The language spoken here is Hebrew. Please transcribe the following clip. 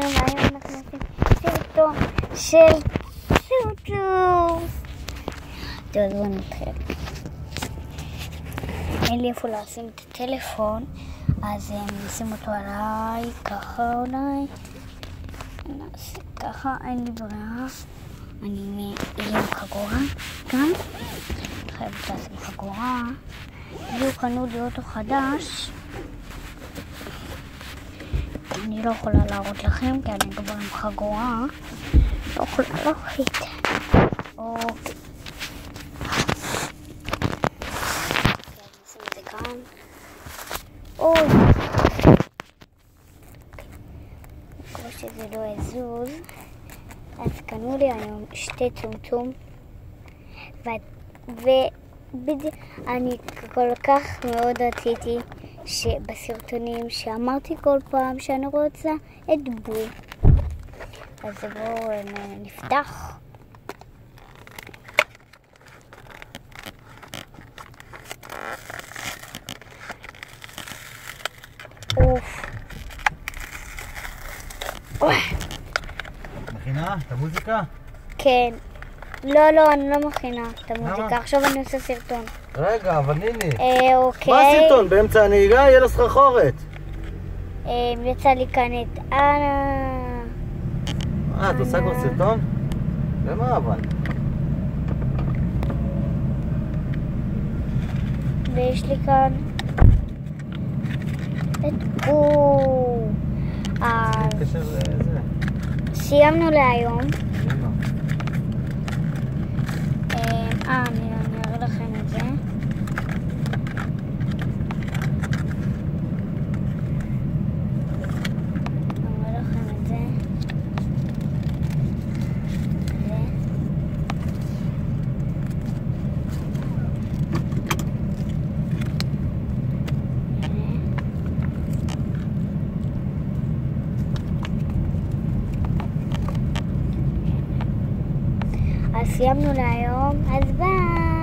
והיום אנחנו עושים סרטון של צ'וצ'ו. טוב, בואו נתחיל. אין לי איפה לשים את הטלפון, אז נשים אותו עליי, ככה אולי. נעשה ככה, אין לי ברירה. אני אהיה עם חגורה גם. חייבת לשים חגורה. בדיוק קנו לי אוטו חדש. אני לא יכולה להראות לכם, כי אני כבר עם חגורה. לא יכולה להראות. אוקיי. נשים את זה כאן. אוי. כמו שזה לא יזוז. אז קנו לי היום שתי צומצום. ואני כל כך מאוד רציתי שבסרטונים שאמרתי כל פעם שאני רוצה את בוי. אז בואו נפתח. אוף. מכינה? את המוזיקה? כן. לא, אני לא מכינה את המוזיקה. עכשיו אני עושה סרטון. רגע, אבל ניני. אוקיי. מה הסרטון? באמצע הנהיגה יהיה לו סחרחורת. יצא לי כאן את אנה. את עושה כבר סרטון? למה אבל? ויש לי כאן את קשר לזה. סיימנו להיום. אני אראה לכם את זה. אז סיימנו להיום, אז ביי!